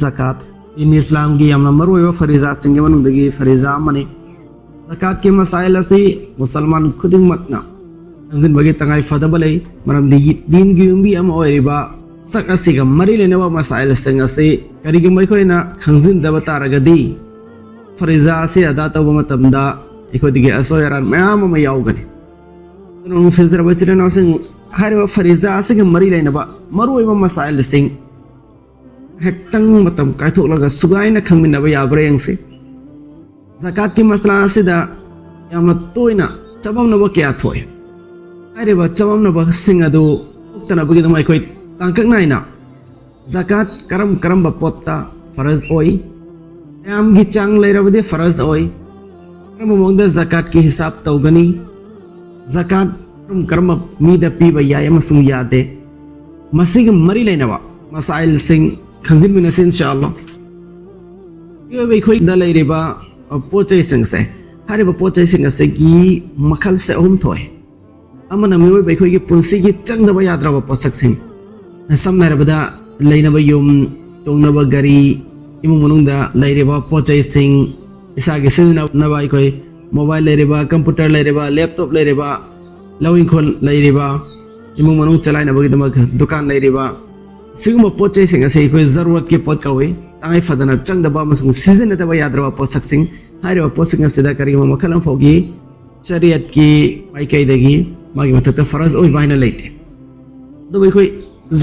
ज़कात इन इस्लाम की यमना मरवे फरीजा सिंगे मनुदगी फरीजा मने ज़कात के मसाइल से मुसलमान खुदिंग मकना जिन बगे तंगाई फदबले मरम दीन की उम्बी अम ओरिबा सक असिगा मरी लेने वा मसाइल सिंग से करिगे मैखोइना खंजिन दबता रगदी फरीजा से अदा तब मतमदा इको दिगे असोयरान मयाम म याउगने नु सिजर बचरे न सिंग हरे फरीजा से मरी लेने बा मरवे मसाइल सिंग हेक्तंग मतम कायथोलगा सुगाइना खंगमिनबा याब्रे यंगसे ज़कात की मसला असिदा यामना तोइना चबमनबा क्या थोय हायरेबा चबमनबा सिंग अदु उक्तनबगी दम अखोय तांककनाइना ज़कात करम पोत्ता फरज ओय यामगी चांग लेरबदे फरज ओय करम मोंगदा ज़कात की हिसाब तौगनी ज़कात करम मीदा पीबा याय मसुम यादे मसिग मरी लेनबा मसाइल सिंग खंजिन में नसे इंशाअल्लाह ये वे कोई दले रिबा पोचे सिंग से हरे पोचे सिंग से की मखल से ओम थोय अमन में वे कोई की पुंसी की चंग दबा याद रहा पोसक सिंग सम नरे बदा लेनबा युम तोंगनबा गरी इमु मनुंदा लेरिबा पोचे सिंग इसा के सिन नबा कोई मोबाइल लेरिबा कंप्यूटर लेरिबा लैपटॉप लेरिबा लविंग खोल लेरिबा इमु मनुंग चलाइनबा दमा दुकान लेरिबा सिगम पोचे सिंग से कोई जरूरत के पोत कवे तांgai फदना चंगदबा मसुंग सीजन तबा यादरवा पोसक सिंग हाइरवा पोसक सिदा करिम मखलम फोगी शरीयत की माइकैदगी मागी मतक फरज ओइ बाइना लेते दो कोई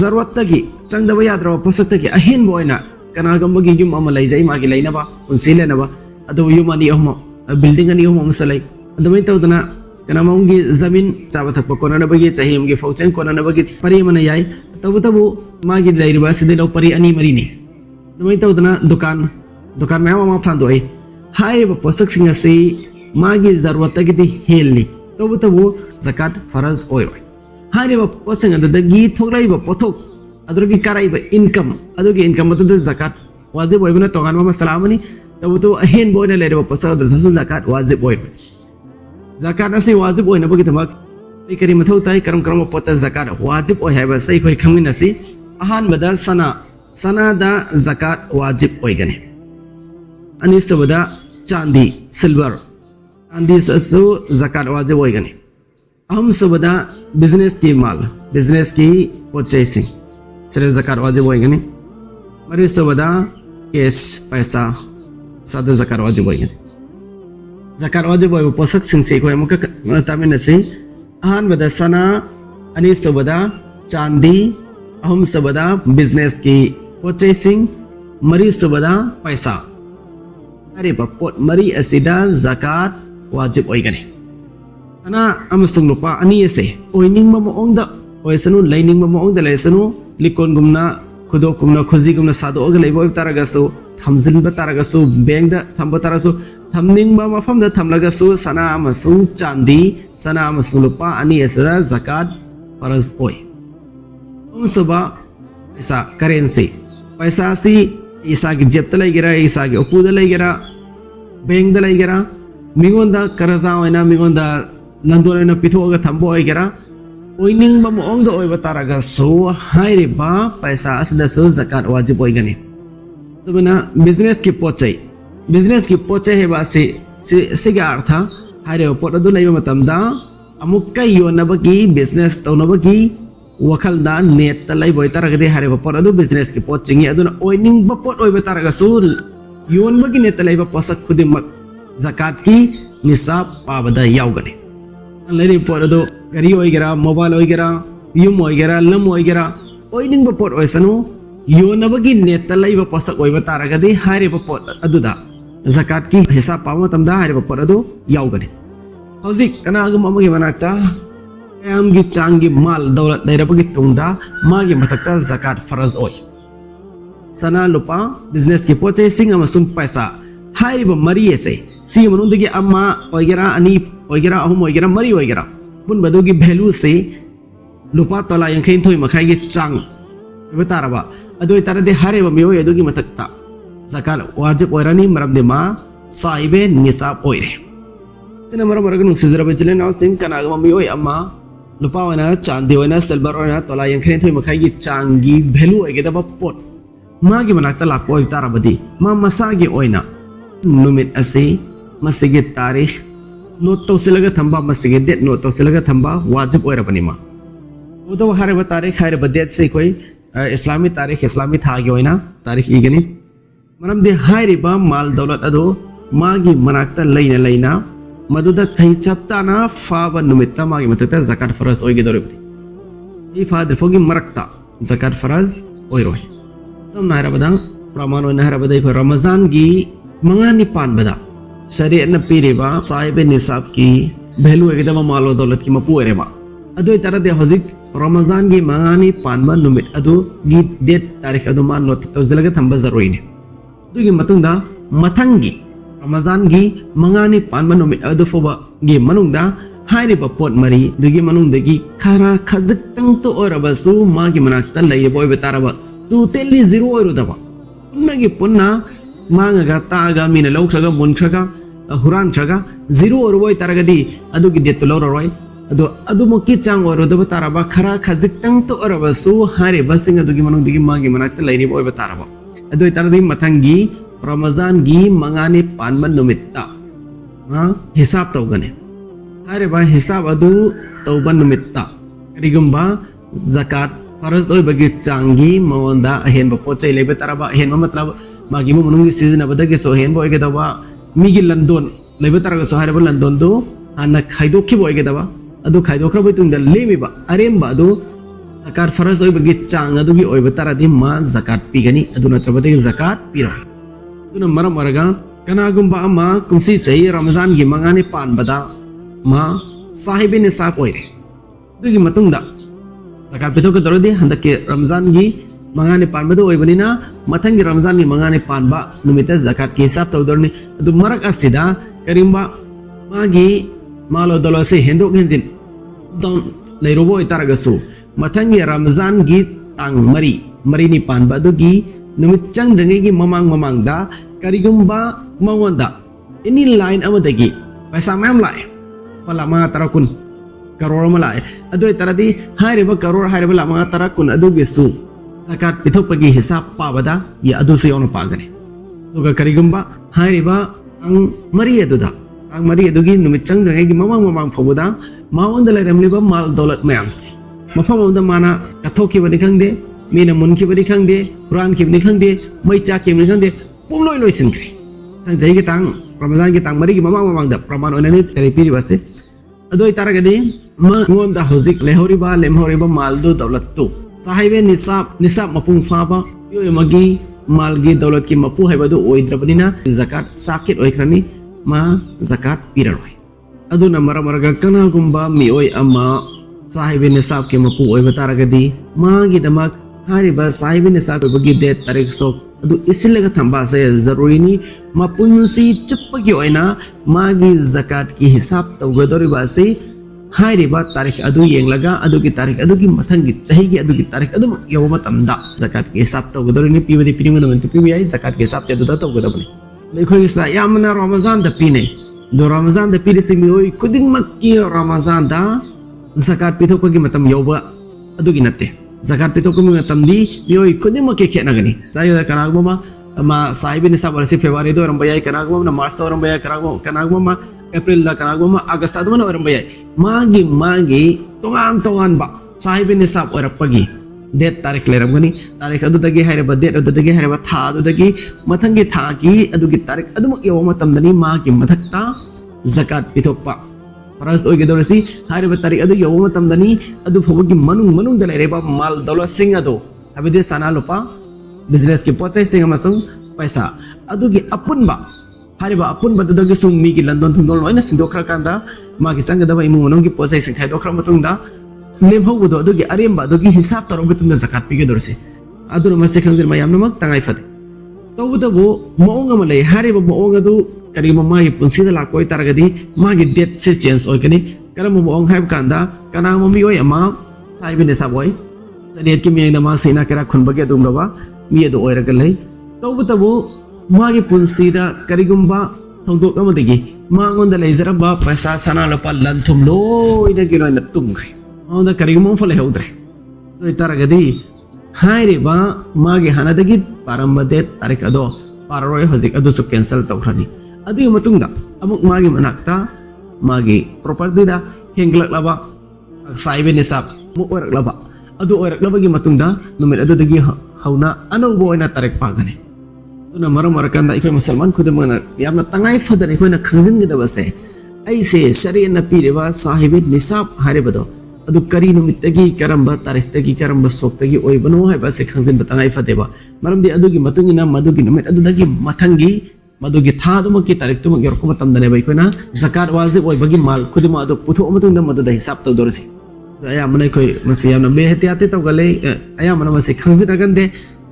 जरूरत तगी चंगदबा यादरवा पोसक तगी अहिन बोइना कनागमगी युम अम लैजै मागी लैनबा उनसिलेनबा अदो युम अनि अहम बिल्डिंग अनि अहम मसलै अदमै तौदना कनामंगी जमीन चाबा थक कोननबगी चाहिमगी फौचें कोननबगी परिमन याय तबु मागी लैरिबा सिदे लो परि अनि मरिनी दमै तौदना दुकान में मा फांदोय हाइबा पोसक सिंग से मागी जरूरत तगी हेलनी तबु ज़कात फरज ओय हाइबा पोसंग दगी थोगलाइबा पोथोक अदुगी कराइबा इनकम अदुगी इनकम मत ज़कात वाजिब ओयबना तोगानबा मसलामनी तबु अहेन बोयना लैरिबा पोसक दसु ज़कात वाजिब ओय ज़कात असे वाजिब ओयना बगी तमक करी मथौ ताई करम पोत ज़कात वाजिब ओय हाइबा सै खोय खंगिनसी अहान बदा सना दा ज़कात वाजिब ओयगने अनि सबदा चांदी सिल्वर चांदी ससु ज़कात वाजिब ओयगने अहम सबदा बिजनेस की माल बिजनेस की परचेसिंग सरे ज़कात वाजिब ओयगने मरि सबदा कैश पैसा सादा ज़कात वाजिब ओयगने ज़कात वाजिब ओय पोसक सिंग से खोय मुक तामिनसी अहान बदा सना अनि सबदा चांदी अहम सबदा बिजनेस की परचेसिंग मरी सबदा पैसा अरे पोट मरी असिदा ज़कात वाजिब ओयगने सना अमसुंग लुपा अनि से ओइनिंग ममोंग दा ओयसनु लाइनिंग ममोंग दा लेसनु लिकोन गुमना खुदो गुमना खुजी गुमना सादो ओग लेबो तारगसु थमजिन ब तारगसु बैंक दा थंब तारसु थमनिंग ब मफम दा थमलगसु सना अमसुंग चांदी सना अमसुंग लुपा अनि एसरा ज़कात फरज ओय उन सबा पैसा करेंसी पैसा सी ईसा की जेब तलाइगेरा ईसा की उपूद लाइगेरा bank दलाइगेरा मिगोंदा Karja ओइना मिगोंदा लंदोना पिथोगा थंबो ओइगेरा ओइनिंग bomb Onge the ओइबा तारगा सो हाइरेबा पैसा असदसु ज़कात वाजिब ओइगने तबना बिजनेस की पोचे हेबा से गा अर्थ हाइरे पोट अदु लाइबा मतमदा अमुक्का योनबगी बिजनेस तौनबगी वखल दा नेट तलाई बोय तारगदे हारे बपर अदु बिजनेस की पोट चिंगी अदुना ओइनिंग बपोट ओइबे तारगसु योन बगी नेट तलाई बपसक खुदिमक ज़कात की निसाब पाबदा यावगने लेरी पोट अदु गरी ओइगेरा मोबाइल ओइगेरा युम ओइगेरा लम ओइगेरा ओइनिंग बपोट ओइसनु योन बगी नेट तलाई बपसक ओइबे तारगदे हारे बपोट अदुदा ज़कात की हिसाब पाबा तमदा हारे बपोट अदु यावगने हौजिक कना अगम अमगे मनाक्ता यामगी चांगी माल दौलत लेरबगी तुंगदा मागी मतक्का ज़कात फरज ओय सना लुपा बिजनेस की पोचे सिंग अमसुम पैसा हाइरिबा मरी एसे सी मनुंदगी अम्मा ओइगेरा अनि ओइगेरा अहुम ओइगेरा मरी ओइगेरा बुन बदुगी वैल्यू से लुपा तोला यंखैन थोय मखाइगी चांग बेतारबा अदोय तारदे हारेबा मियोय अदुगी मतक्ता ज़कात वाजिब ओयरानी मरमदे मा साइबे निसाब ओयरे tina mara mara gunung sizra bejele na sing kana agama mioi amma lupa oina chandi oina silver oina tola yankhin thoi makhai gi changi value oigedaba pot magi manakta lakpo oi tarabadi ma masagi oina numit ase masigi tarikh note tawsilaga thamba masigi date note tawsilaga thamba wajib oirabani ma udo hareba tarikh hareba date se koi islami tarikh islami thagi oina tarikh igani maramde hairiba mal daulat ado magi manakta leina maduda chahi chap chana faba numitta magi matata zakat faraz oigedoribni ei fader fogi marakta zakat faraz oiroi samna harabadang pramano na harabadai ko ramazan gi mangani pan bada shariat na piriba sahibe nisab ki value egedama malo daulat ki mapu erema adoi tarade hozik ramazan gi mangani pan ba numit adu gi date tarikh adu man not tawzilaga thamba zaruine dugi matungda mathangi ramazan gi mangani pan ba numit adu foba gi manungda hairiba pot mari dugi manungdagi khara khazik tang to orabasu magi manakta laiboy betaraba tu telli zero oirudaba punnagi punna mangaga taga mina lawkhraga munkhraga huran khraga zero orboy taragadi adugi detu lawroi adu mukki chang orodaba taraba khara khazik tang to orabasu hairiba sing adugi manungdagi magi manakta laiboy betaraba adu taradi mathangi ramazan gi mangani panman numitta ma hisab tawgane hairiba hisab adu tawban numitta karigumba zakat faraz oi bagi changi mawanda ahen ba pochai lebe taraba ahen ma matlab magi mo munungi season abadagi so ahen boy gedawa migi landon lebe taraga so hairiba landon do ana khaidokhi boy gedawa adu khaidokra boy tungda lemiba aremba adu zakat faraz oi bagi chang adu gi oi betaradi ma zakat pigani adu natrabadi zakat pira tuna maram maraga kanagumba ama kumsi chai ramazan gi mangani pan bada ma sahibi nisab oire dugi matungda zakat pithok dorodi handake ramazan gi mangani pan bada oibanina mathangi ramazan gi mangani pan ba numita zakat ki hisab tawdorni adu marak asida karimba magi malo dolose hendo genjin don leirobo itaragasu mathangi ramazan gi tang mari ni pan ba dugi numit chang dangi mamang da karigumba mawanda ini line amadagi paisa mam lai pala mga tarakun karor malai adoi taradi hairiba karor hairiba la mga tarakun adu gesu zakat pithok pagi hisab pabada ya adu se yon pagane duga karigumba hairiba ang mari adugi numit chang dangi mamang phobuda mawanda lai remliba mal daulat mayams mafamda mana kathoki bani khangde mina munki bari khangde quran ki bani khangde mai cha ki bani khangde pumloi loi sinkre tang jai ki tang ramazan ki tang mari ki mamang da praman onani therapy base adoi taragadi ma ngonda hozik lemhoriba maldu daulat tu sahibe nisab mapung faba yo magi malgi daulat ki mapu haibadu oidrabanina zakat sakit oikrani ma zakat piraroi aduna maraga kana gumba mi oi ama sahibe nisab ki mapu oi bataragadi magi damak hariba sahibi nisab bagi date tarik sok adu isilaga thamba se zaruri ni mapunsi chuppagi oina magi zakat ki hisab tawgadori ba se hariba tarik adu yenglaga adu ki tarik adu ki mathangi chahi ki adu ki tarik adu yawma tamda zakat ki hisab tawgadori ni piwadi piringa naman piwi ai zakat ki hisab te adu tawgadori lekho isla yamna ramazan da pine do ramazan da pire simi oi kuding makki ramazan da zakat pithopagi matam yawba adu gi natte zakat pithok mi matamdi yoi kudima ke khenagani sayo kanagma ma sahibi nisab warasi february do rambayai kanagma na march do rambayai kanagma april la kanagma august adu na rambayai magi tongan ba sahibi nisab orapagi date tarik leramgani tarik adu dagi haireba date adu dagi haireba tha adu dagi mathangi tha ki adu gi tarik adu mak yaw matamdani magi mathakta zakat pithokpa faraz oigedorasi hairiba tarik adu yaw matamdani adu fogi manung dalaiba mal daulat sing adu habide sana lupa business ki pochai sing amasung paisa adu gi apun ba hariba apun ba dagi sung mi gi landon thundol loina sindokra kanda magi changdaba imu manung gi pochai sing khai dokra matungda lemhogudo adu gi aremba adu gi hisab tarogi tunda zakat pigedorasi adu mase khangzir mayam namak tangai fate tawbudabu maonga malai hariba maonga du karima magi punsida lakoi taragadi magi date se change oikani karam maong haib kanda kana mami oi ama saibi ne saboi sadiat ki mi na ma sina kara khunbage dum raba mi edu oiragalai tawbudabu magi punsida karigumba thongdok amadagi mangonda leizaraba paisa sana lopa lanthum loina giloina tumgre ꯃꯉꯣꯟꯗ ꯀꯔꯤꯒꯨꯝꯕ ꯑꯃꯐꯥꯎ ꯂꯩꯍꯧꯗ꯭ꯔꯦ ꯑꯗꯨ ꯑꯣꯏꯇꯥꯔꯒꯗꯤ ꯍꯥꯏꯔꯤꯕ ꯃꯥꯒꯤ ꯍꯥꯟꯅꯗꯒꯤ ꯄꯥꯔꯝꯕ date ꯇꯥꯔꯤꯛ ꯑꯗꯣ ꯄꯥꯔꯔꯣꯏ ꯍꯧꯖꯤꯛ ꯑꯗꯨꯁꯨ ꯀꯦꯟꯁꯦꯜ ꯇꯧꯈ꯭ꯔꯅꯤ ꯑꯗꯨꯒꯤ ꯃꯇꯨꯡꯗ ꯑꯃꯨꯛ ꯃꯥꯒꯤ ꯃꯅꯥꯛꯇ ꯃꯥꯒꯤ ꯄ꯭ꯔꯣꯄꯔꯇꯤꯗ ꯍꯦꯟꯒꯠꯂꯛꯂꯕ ꯁꯥꯏꯕ ꯅꯤꯁꯥꯕ ꯑꯃꯨꯛ ꯑꯣꯏꯔꯛꯂꯕ ꯑꯗꯨ ꯑꯣꯏꯔꯛꯂꯕꯒꯤ ꯃꯇꯨꯡꯗ ꯅꯨꯃꯤꯠ ꯑꯗꯨꯗꯒꯤ ꯍꯧꯅ ꯑꯅꯧꯕ ꯑꯣꯏꯅ ꯇꯥꯔꯤꯛ ꯄꯥꯒꯅꯤ ꯑꯗꯨꯅ ꯃꯔꯝ ꯑꯣꯏꯔꯀꯥꯟꯗ ꯑꯩꯈꯣꯏ ꯃꯨꯁꯜꯃꯥꯟ ꯈꯨꯗꯤꯡꯃꯛꯅ ꯌꯥꯝꯅ ꯇꯉꯥꯏ ꯐꯗꯅ ꯑꯩꯈꯣꯏꯅ ꯈꯪꯖꯤꯟꯒꯗꯕꯁꯦ ꯑꯩꯁꯦ ꯁꯔꯤꯌꯠꯅ ꯄꯤꯔꯤꯕ ꯁꯥꯍꯤꯕꯤ ꯅꯤꯁꯥꯕ ꯍꯥꯏꯔꯤꯕꯗꯣ ꯑꯗꯨ ꯀꯔꯤ ꯅꯨꯃꯤꯠꯇꯒꯤ ꯀꯔꯝꯕ ꯇꯥꯔꯤꯛꯇꯒꯤ ꯀꯔꯝꯕ ꯁꯣꯛꯇꯒꯤ ꯑꯣꯏꯕꯅꯣ ꯍꯥꯏꯕꯁꯦ ꯈꯪꯖꯤꯟꯕ ꯇꯉꯥꯏ ꯐꯗꯦꯕ ꯃꯔꯝꯗꯤ ꯑꯗꯨꯒꯤ ꯃꯇꯨꯡꯏꯟꯅ ꯃꯗꯨꯒꯤ ꯅꯨꯃꯤꯠ ꯑꯗꯨꯗꯒꯤ ꯃꯊꯪꯒꯤ ꯃꯗꯨꯒꯤ ꯊꯥꯗꯨꯃꯛꯀꯤ ꯇꯥꯔꯤꯛꯇꯨꯃꯛ ꯌꯧꯔꯛꯄ ꯃꯇꯝꯗꯅꯦꯕ ꯑꯩꯈꯣꯏꯅ ꯖꯀꯥꯠ ꯋꯥꯖꯤꯕ ꯑꯣꯏꯕꯒꯤ ꯃꯥꯜ ꯈꯨꯗꯤꯡꯃꯛ ꯑꯗꯨ ꯄꯨꯊꯣꯛꯑ ꯃꯇꯨꯡꯗ ꯃꯗꯨꯗ ꯍꯤꯁꯥꯕ ꯇꯧꯗꯧꯔꯤꯁꯤ ꯑꯌꯥꯝꯕꯅ ꯑꯩꯈꯣꯏ ꯃꯁꯤ ꯌꯥꯝꯅ ꯕꯦꯍꯇꯤꯌꯥꯇꯤ ꯇꯧꯒꯜꯂꯤ ꯑꯌꯥꯝꯕꯅ ꯃꯁꯤ ꯈꯪꯖꯤꯟꯅꯒꯟꯗꯦ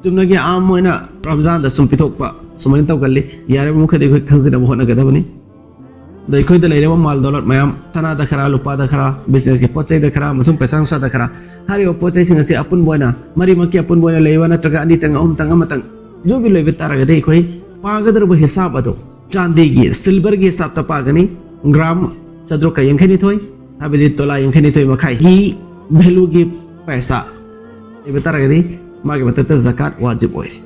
ꯆꯨꯝꯅꯒꯤ ꯑꯥꯝ ꯑꯣꯏꯅ ꯔꯝꯖꯥꯟꯗ ꯁꯨꯝ ꯄꯤꯊꯣꯛꯄ ꯁꯨꯃꯥꯏꯅ ꯇꯧꯒꯜꯂꯤ ꯌꯥꯔꯤꯕ ꯃꯈꯩꯗꯤ ꯑꯩꯈꯣꯏ ꯈꯪꯖꯤꯟꯅꯕ ꯍꯣꯠꯅꯒꯗꯕꯅꯤ ꯑꯗ ꯑꯩꯈꯣꯏꯗ ꯂꯩꯔꯤꯕ ꯃꯥꯜ ꯗꯣꯂꯔ ꯃꯌꯥꯝ ꯁꯅꯥꯗ ꯈꯔ ꯂꯨꯄꯥꯗ ꯈꯔ ꯕꯤꯖꯤꯅꯦꯁꯀꯤ ꯄꯣꯠ ꯆꯩꯗ ꯈꯔ ꯑꯃꯁꯨꯡ ꯄꯩꯁꯥ ꯅꯨꯡꯁꯥꯗ ꯈꯔ ꯍꯥꯏꯔꯤꯕ ꯄꯣꯠ ꯆꯩꯁꯤꯡ ꯑꯁꯤ ꯑꯄꯨꯟꯕ ꯑꯣꯏꯅ ꯃꯔꯤꯃꯛꯀꯤ ꯑꯄꯨꯟꯕ ꯑꯣꯏꯅ ꯂꯩꯕ ꯅꯠꯇ꯭ꯔꯒ ꯑꯅꯤꯇꯪ ꯑꯍꯨꯝꯇꯪ ꯑꯃꯇꯪ ꯖꯣꯕꯤ ꯂꯩꯕ ꯇꯥꯔꯒꯗꯤ ꯑꯩꯈꯣꯏ ꯄꯥꯒꯗꯧꯔꯤꯕ ꯍꯤꯁꯥꯕ ꯑꯗꯣ ꯆꯥꯟꯗꯤꯒꯤ ꯁꯤꯜꯚꯔꯒꯤ ꯍꯤꯁꯥꯕꯇ ꯄꯥꯒꯅꯤ ꯒ꯭ꯔꯥꯝ ꯆꯥꯇ꯭ꯔꯨꯛꯀ ꯌꯥꯡꯈꯩꯅꯤꯊꯣꯏ ꯍꯥꯏꯕꯗꯤ ꯇꯣꯂꯥ ꯌꯥꯡꯈꯩꯅꯤꯊꯣꯏ ꯃꯈꯥꯏꯒꯤ ꯚꯦꯂꯨꯒꯤ ꯄꯩꯁꯥ ꯂꯩꯕ ꯇꯥꯔꯒꯗꯤ ꯃꯥꯒꯤ ꯃꯊꯛꯇ ꯖꯀꯥꯠ ꯋꯥꯖꯤꯕ ꯑꯣꯏꯔꯦ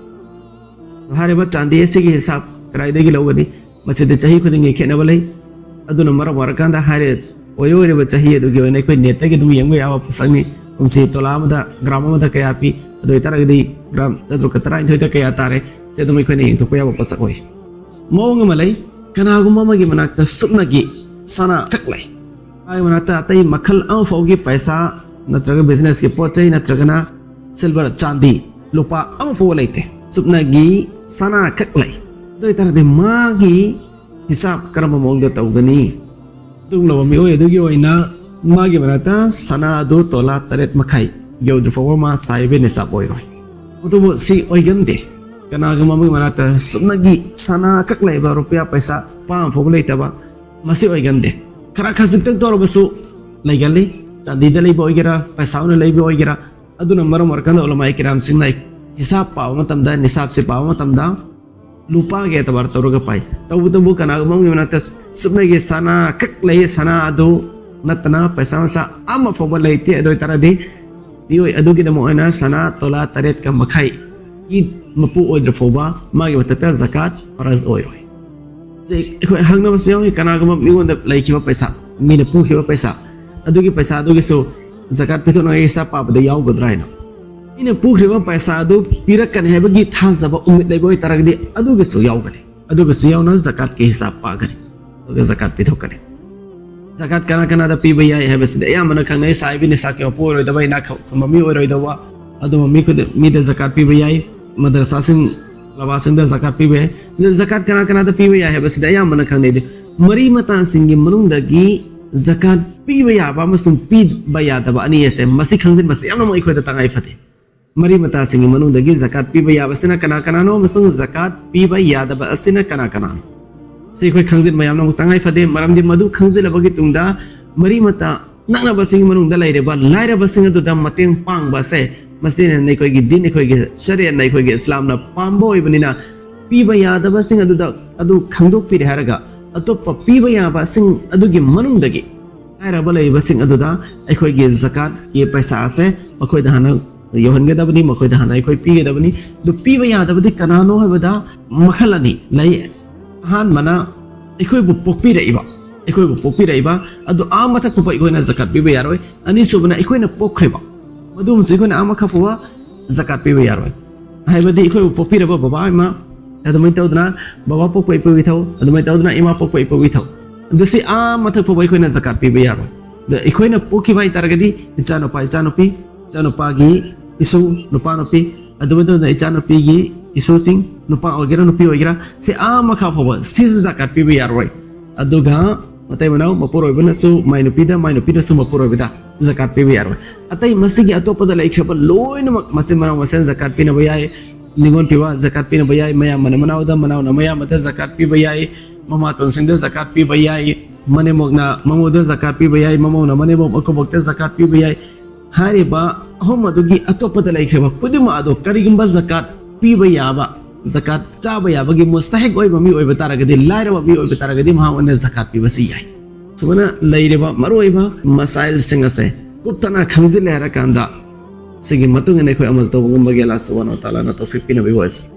ꯍꯥꯏꯔꯤꯕ ꯆꯥꯟꯗꯤ ꯑꯁꯤꯒꯤ ꯍꯤꯁꯥꯕ ꯀꯗꯥꯏꯗꯒꯤ ꯂꯧꯒꯅꯤ ꯃꯁꯤꯗ ꯆꯍꯤ ꯈꯨꯗꯤꯡꯒꯤ ꯈꯦꯠꯅꯕ ꯂꯩ ꯑꯗꯨꯅ ꯃꯔꯝ ꯑꯣꯏꯔꯀꯥꯟꯗ ꯑꯣꯏꯔꯤꯕ ꯆꯍꯤ ꯑꯗꯨꯒꯤ ꯑꯣꯏꯅ ꯑꯩꯈꯣꯏ ꯅꯦꯠꯇꯒꯤ ꯑꯗꯨꯝ ꯌꯦꯡꯕ ꯌꯥꯕ ꯄꯣꯠꯁꯛꯅꯤ ꯀꯨꯝꯁꯤ ꯇꯣꯂꯥ ꯑꯃꯗ ꯒ꯭ꯔꯥꯝ ꯑꯃꯗ ꯀꯌꯥ ꯄꯤ ꯑꯗꯨ ꯑꯣꯏꯇꯥꯔꯒꯗꯤ ꯒ꯭ꯔꯥꯝ ꯆꯥꯇ꯭ꯔꯨꯛꯀ ꯇꯔꯥꯅꯤꯊꯣꯏꯗ ꯀꯌా ꯇꯥꯔꯦ ꯁꯤ ꯑꯗꯨꯝ ꯑꯩꯈꯣꯏꯅ ꯌꯦꯡꯊꯣꯛꯄ ꯌꯥꯕ ꯄꯣꯠꯁꯛ ꯑꯣꯏ ꯃꯑꯣꯡ ꯑꯃ ꯂꯩ ꯀꯅꯥꯒꯨꯝꯕ ꯑꯃꯒꯤ ꯃꯅꯥꯛꯇ ꯁꯨꯞꯅꯒꯤ ꯁꯅꯥ ꯈꯛ ꯂꯩ ꯃꯥꯒꯤ ꯃꯅꯥꯛꯇ ꯑꯇꯩ ꯃꯈꯜ ꯑꯃꯐꯥꯎꯒꯤ ꯄꯩꯁꯥ ꯅꯠꯇ꯭ꯔꯒ ꯕꯤꯖꯤꯅꯦꯁꯀꯤ ꯄꯣꯠ ꯆꯩ ꯅꯠꯇ꯭ꯔꯒꯅ ꯁꯤꯜꯚꯔ ꯆꯥꯟꯗꯤ ꯂꯨꯄꯥ ꯑꯃꯐꯥꯎꯕ ꯂꯩꯇꯦ ꯁꯨꯞꯅꯒꯤ ꯁꯅꯥ ꯈꯛ ꯂꯩ ꯑꯗꯨ ꯑꯣꯏꯇꯥꯔꯒꯗꯤ ꯃꯥꯒꯤ ꯍꯤꯁꯥꯕ ꯀꯔꯝꯕ ꯃꯑꯣꯡꯗ ꯇꯧꯒꯅꯤ ꯑꯗꯨꯒꯨꯝꯂꯕ ꯃꯤꯑꯣꯏ ꯑꯗꯨꯒꯤ ꯑꯣꯏꯅ ꯃꯥꯒꯤ ꯃꯅꯥꯛꯇ ꯁꯅꯥ ꯑꯗꯨ ꯇꯣꯂꯥ 8 ꯃꯈꯥꯏ ꯌꯧꯗ꯭ꯔꯤ ꯐꯥꯎꯕ ꯃꯥ ꯁꯥꯏꯕ ꯅꯤꯁꯥꯕ ꯑꯣꯏꯔꯣꯏ ꯑꯗꯨꯕꯨ ꯁꯤ ꯑꯣꯏꯒꯟꯗꯦ ꯀꯅꯥꯒꯨꯝꯕ ꯑꯃꯒꯤ ꯃꯅꯥꯛꯇ ꯁꯨꯞꯅꯒꯤ ꯁꯅꯥ ꯈꯛ ꯂꯩꯕ ꯔꯨꯄꯤꯌꯥ ꯄꯩꯁꯥ ꯄꯥꯝ ꯐꯥꯎꯕ ꯂꯩꯇꯕ ꯃꯁꯤ ꯑꯣꯏꯒꯟꯗꯦ ꯈꯔ ꯈꯖꯤꯛꯇꯪ ꯇꯧꯔꯕꯁꯨ ꯂꯩꯒꯜꯂꯤ ꯆꯥꯟꯗꯤꯗ ꯂꯩꯕ ꯑꯣꯏꯒꯦꯔꯥ ꯄꯩꯁꯥ ꯑꯣꯏꯅ ꯂꯩꯕ ꯑꯣꯏꯒꯦꯔꯥ ꯑꯗꯨꯅ ꯃꯔꯝ ꯑꯣꯏꯔꯀꯥꯟꯗ ꯎꯂꯃꯥ ꯀꯤꯔꯥꯝꯁꯤꯡꯅ ꯍꯤꯁꯥꯕ ꯄꯥꯕ ꯃꯇꯝꯗ ꯅꯤꯁꯥꯕꯁꯤ ꯄꯥꯕ ꯃꯇꯝꯗ ꯂꯨꯄꯥꯒꯤ ꯑꯦꯇꯕꯥꯔ ꯇꯧꯔꯒ ꯄꯥꯏ ꯇꯧꯕꯇꯕꯨ ꯀꯅꯥꯒꯨꯝꯕ ꯑꯃꯒꯤ ꯃꯅꯥꯛꯇ ꯁꯨꯞꯅꯒꯤ ꯁꯅꯥ ꯈꯛ ꯂꯩ ꯁꯅꯥ ꯑꯗꯨ ꯅꯠꯇꯅ ꯄꯩꯁా ꯃꯁꯥ ꯑꯃ ꯐꯥꯎꯕ ꯂꯩꯇꯦ ꯑꯗꯨ ꯑꯣꯏꯇꯥꯔꯗꯤ ꯃꯤꯑꯣꯏ ꯑꯗꯨꯒꯤꯗꯃꯛ ꯑꯣꯏꯅ ꯁꯅꯥ ꯇꯣꯂꯥ 8ꯀ ꯃꯈꯥꯏ ꯒꯤ ꯃꯄꯨ ꯑꯣꯏꯗ꯭ꯔ ꯐꯥꯎꯕ ꯃꯥꯒꯤ ꯃꯊꯛꯇ ꯖꯀꯥꯠ ꯐꯔꯖ ꯑꯣꯏꯔꯣꯏ ꯑꯩꯈꯣꯏ ꯍꯪꯅꯕꯁꯨ ꯌꯥꯎꯏ ꯀꯅꯥꯒꯨꯝꯕ ꯃꯤꯉꯣꯟꯗ ꯂꯩꯈꯤꯕ ꯄꯩꯁꯥ ꯃꯤꯅ ꯄꯨꯈꯤꯕ ꯄꯩꯁꯥ ꯑꯗꯨꯒꯤ ꯄꯩꯁꯥ ꯑꯗꯨꯒꯤꯁꯨ ꯖꯀꯥꯠ ꯄꯤꯊꯣꯛꯅꯉꯥꯏ ꯍꯤꯁꯥꯕ ꯄꯥꯕꯗ ꯌꯥꯎꯒꯗ꯭ꯔꯥ ꯍꯥꯏꯅ ꯃꯤꯅ ꯄꯨꯈ꯭ꯔꯤꯕ ꯄꯩꯁꯥ ꯑꯗꯨ ꯄꯤꯔꯛꯀꯅꯤ ꯍꯥꯏꯕꯒꯤ ꯊꯥꯖꯕ ꯎꯃꯤꯠ ꯂꯩꯕ ꯑꯣꯏꯇꯥꯔꯒꯗꯤ ꯑꯗꯨꯒꯤꯁꯨ ꯌꯥꯎꯒꯅꯤ ꯑꯗꯨꯒꯤꯁꯨ ꯌꯥꯎꯅ ꯖꯀꯥꯠꯀꯤ ꯍꯤꯁꯥꯕ ꯄꯥꯒꯅꯤ ꯑꯗꯨꯒ ꯖꯀꯥꯠ ꯄꯤꯊꯣꯛꯀꯅꯤ ꯖꯀꯥꯠ ꯀꯅꯥ ꯀꯅꯥꯗ ꯄꯤꯕ ꯌꯥꯏ ꯍꯥꯏꯕꯁꯤꯗꯤ ꯑꯌꯥꯝꯕꯅ ꯈꯪꯅꯩ ꯁꯥꯏꯕꯤ ꯅꯤꯁꯥꯕꯀꯤ ꯃꯄꯨ ꯑꯣꯏꯔꯣꯏꯗꯕ ꯏꯅꯥꯛ ꯈꯨꯟꯕ ꯃꯤ ꯑꯣꯏꯔꯣꯏꯗꯕ ꯑꯗꯨꯕꯨ ꯃꯤꯗ ꯖꯀꯥꯠ ꯄꯤꯕ ꯌꯥꯏ ꯃꯗꯔꯁꯥꯁꯤꯡ ꯂꯕꯥꯁꯤꯡꯗ ꯖꯀꯥꯠ ꯄꯤꯕ ꯌꯥꯏ ꯖꯀꯥꯠ ꯀꯅꯥ ꯀꯅꯥꯗ ꯄꯤꯕ ꯌꯥꯏ ꯍꯥꯏꯕꯁꯤꯗꯤ ꯑꯌꯥꯝꯕꯅ ꯈꯪꯅꯩ ꯃꯔꯤ ꯃꯇꯥꯁꯤꯡꯒꯤ ꯃꯅꯨꯡꯗꯒꯤ ꯖꯀꯥꯠ ꯄꯤꯕ ꯌꯥꯕ ꯑꯃꯁꯨꯡ ꯄꯤꯕ ꯌꯥꯗꯕ ꯑꯅꯤ ꯑꯁꯦ ꯃꯁꯤ ꯈꯪꯖꯤꯟꯕꯁꯤ ꯌꯥꯝꯅ ꯑꯩꯈꯣꯏꯗ ꯇꯉꯥꯏ ꯐꯗꯦ ꯃꯔꯤ ꯃꯇꯥꯁꯤꯡꯒꯤ ꯃꯅꯨꯡꯗꯒꯤ ꯖꯀꯥꯠ ꯄꯤꯕ ꯌꯥꯕꯁꯤꯅ ꯀꯅꯥ ꯀꯅꯥꯅꯣ ꯑꯃꯁꯨꯡ ꯖꯀꯥꯠ ꯄꯤꯕ ꯌꯥꯗꯕ ꯑꯁꯤꯅ ꯀꯅꯥ ꯀꯅꯥꯅꯣ ꯁꯤ ꯑꯩꯈꯣꯏ ꯈꯪꯖꯤꯟꯕ ꯌꯥꯝꯅ ꯇꯉꯥꯏ ꯐꯗꯦ ꯃꯔꯝꯗꯤ ꯃꯗꯨ ꯈꯪꯖꯤꯜꯂꯕꯒꯤ ꯇꯨꯡꯗ ꯃꯔꯤ ꯃꯇꯥ ꯅꯛꯅꯕꯁꯤꯡꯒꯤ ꯃꯅꯨꯡꯗ ꯂꯩꯔꯤꯕ ꯂꯥꯏꯔꯕꯁꯤꯡ ꯑꯗꯨꯗ ꯃꯇꯦꯡ ꯄꯥꯡꯕ ꯑꯁꯦ ꯃꯁꯤꯅ ꯑꯩꯈꯣꯏꯒꯤ ꯗꯤꯟ ꯑꯩꯈꯣꯏꯒꯤ ꯁꯔꯤꯌꯠꯅ ꯑꯩꯈꯣꯏꯒꯤ ꯏꯁꯂꯥꯝꯅ ꯄꯥꯝꯕ ꯑꯣꯏꯕꯅꯤꯅ ꯄꯤꯕ ꯌꯥꯗꯕꯁꯤꯡ ꯑꯗꯨ ꯈꯪꯗꯣꯛꯄꯤꯔꯦ ꯍꯥꯏꯔꯒ ꯑꯇꯣꯞꯄ ꯄꯤꯕ ꯌꯥꯕꯁꯤꯡ ꯑꯗꯨꯒꯤ ꯃꯅꯨꯡꯗꯒꯤ ꯂꯥꯏꯔꯕ ꯂꯩꯕꯁꯤꯡ ꯑꯗꯨꯗ ꯑꯩꯈꯣꯏꯒꯤ ꯖꯀꯥꯠꯀꯤ ꯄꯩꯁꯥ ꯑꯁꯦ ꯃꯈꯣꯏꯗ ꯍꯥꯟꯅ ꯌꯧꯍꯟꯒꯗꯕꯅꯤ ꯃꯈꯣꯏꯗ ꯍꯥꯟꯅ ꯑꯩꯈꯣꯏ ꯄꯤꯒꯗꯕꯅꯤ ꯑꯗꯨ ꯄꯤꯕ ꯌꯥꯗꯕꯗꯤ ꯀꯅꯥꯅꯣ ꯍꯥꯏꯕꯗ ꯃꯈꯜ ꯑꯅꯤ ꯂꯩ ꯑꯍꯥꯟꯕꯅ ꯑꯩꯈꯣꯏꯕꯨ ꯄꯣꯛꯄꯤꯔꯛꯏꯕ ꯑꯗꯨ ꯃꯊꯛ ꯐꯥꯎꯕ ꯑꯩꯈꯣꯏꯅ ꯖꯀꯥꯠ ꯄꯤꯕ ꯌꯥꯔꯣꯏ ꯑꯅꯤꯁꯨꯕꯅ ꯑꯩꯈꯣꯏꯅ ꯄꯣꯛꯈ꯭ꯔꯤꯕ ꯃꯗꯨꯃꯁꯨ ꯑꯩꯈꯣꯏꯅ ꯃꯈꯥ ꯐꯥꯎꯕ ꯖꯀꯥꯠ ꯄꯤꯕ ꯌꯥꯔꯣꯏ ꯍꯥꯏꯕꯗꯤ ꯑꯩꯈꯣꯏꯕꯨ ꯄꯣꯛꯄꯤꯔꯕ ꯕꯕꯥ ꯏꯃꯥ ꯑꯗꯨꯃꯥꯏꯅ ꯇꯧꯗꯅ ꯕꯕꯥ ꯄꯣꯛꯄ ꯏꯄꯨ ꯏꯊꯧ ꯑꯗꯨꯃꯥꯏꯅ ꯇꯧꯗꯅ ꯏꯃꯥ ꯄꯣꯛꯄ ꯏꯄꯨ ꯏꯊꯧ ꯑꯗꯨ ꯁꯤ ꯃꯊꯛ ꯐꯥꯎꯕ ꯑꯩꯈꯣꯏꯅ ꯖꯀꯥꯠ ꯄꯤꯕ ꯌꯥꯔꯣꯏ ꯑꯗ ꯑꯩꯈꯣꯏꯅ ꯄꯣꯛꯈꯤꯕ ꯍꯥꯏꯇꯥꯔꯒꯗꯤ ꯏꯆꯥꯅꯨꯄꯤ ꯏꯆꯥꯅꯨꯄꯥꯒꯤ ꯏꯁꯨ ꯅꯨꯄꯥ ꯅꯨꯄꯤ ꯑꯗꯨꯃꯥꯏꯅ ꯇꯧꯗꯅ ꯏꯆꯥꯅꯨꯄꯤꯒꯤ ꯏꯁꯨꯁꯤꯡ ꯅꯨꯄꯥ ꯑꯣꯏꯒꯦꯔꯥ ꯅꯨꯄꯤ ꯑꯣꯏꯒꯦꯔꯥ ꯁꯤ ꯃꯈꯥ ꯐꯥꯎꯕ ꯁꯤꯁꯨ ꯖꯀꯥꯠ ꯄꯤꯕ ꯌꯥꯔꯣꯏ ꯑꯗꯨꯒ ꯃꯇꯩ ꯃꯅꯥꯎ ꯃꯄꯨꯔꯣꯏꯕꯅꯁꯨ ꯃꯥꯏ ꯅꯨꯄꯤꯅꯁꯨ ꯃꯄꯨꯔꯣꯏꯕꯗ ꯖꯀꯥꯠ ꯄꯤꯕ ꯌꯥꯔꯣꯏ ꯑꯇꯩ ꯃꯁꯤꯒꯤ ꯑꯇꯣꯞꯄꯗ ꯂꯩꯈ꯭ꯔꯕ ꯂꯣꯏꯅꯃꯛ ꯃꯆꯤꯟ ꯃꯅꯥꯎ ꯃꯁꯦꯟ ꯖꯀꯥꯠ ꯄꯤꯅꯕ ꯌꯥꯏ ꯅꯤꯉꯣꯜ ꯄꯤꯕ ꯖꯀꯥꯠ ꯄꯤꯅꯕ ꯌꯥꯏ ꯃꯌꯥꯝꯕꯅ ꯃꯅꯥꯎꯗ ꯃꯅꯥꯎꯅ ꯃꯌꯥꯝꯕꯗ ꯖꯀꯥꯠ ꯄꯤꯕ ꯌꯥꯏ ꯃꯃꯥꯇꯣꯟꯁꯤꯡꯗ ꯖꯀꯥꯠ ꯄꯤꯕ ꯌꯥꯏ ꯃꯅꯦꯝꯕꯣꯛꯅ ꯃꯃꯧꯗ ꯖꯀꯥꯠ ꯄꯤꯕ ꯌꯥꯏ ꯃꯃꯧꯅ ꯃꯅꯦꯝꯕꯣꯛ ꯃꯀꯨꯕꯣꯛꯇ ꯖꯀꯥꯠ ꯄꯤꯕ ꯌꯥꯏ ꯍꯥꯏꯔꯤꯕ ꯑꯍꯨꯝ ꯑꯗꯨꯒꯤ ꯑꯇꯣꯞꯄꯗ ꯂꯩꯈ꯭ꯔꯕ ꯈꯨꯗꯤꯡꯃꯛ ꯑꯗꯨ ꯀꯔꯤꯒꯨꯝꯕ ꯖꯀꯥꯠ ꯄꯤꯕ ꯌꯥꯕ ꯖꯀꯥꯠ ꯆꯥꯕ ꯌꯥꯕꯒꯤ ꯃꯨꯁꯇꯍꯤꯛ ꯑꯣꯏꯕ ꯃꯤ ꯑꯣꯏꯕ ꯇꯥꯔꯒꯗꯤ ꯂꯥꯏꯔꯕ ꯃꯤ ꯑꯣꯏꯕ ꯇꯥꯔꯒꯗꯤ ꯃꯍꯥꯛꯅ ꯖꯀꯥꯠ ꯄꯤꯕꯁꯤ ꯌꯥꯏ ꯁꯨꯃꯥꯏꯅ ꯂꯩꯔꯤꯕ ꯃꯔꯨꯑꯣꯏꯕ ꯃꯁꯥꯏꯜꯁꯤꯡ ꯑꯁꯦ ꯀꯨꯞꯊꯅ ꯈꯪꯖꯤꯜꯂꯦ ꯍꯥꯏꯔꯀꯥꯟꯗ ꯁꯤꯒꯤ ꯃꯇꯨꯡ ꯏꯟꯅ ꯑꯩꯈꯣꯏ ꯑꯃꯜ ꯇꯧꯕ ꯉꯝꯕꯒꯤ ꯑꯜꯂꯥꯍ ꯁꯨꯕꯍꯥꯅꯍꯨ ꯋ ꯇꯥꯂꯥꯅ ꯇꯧꯐꯤꯛ ꯄꯤꯅꯕꯒꯤ ꯑꯣꯏꯁꯤ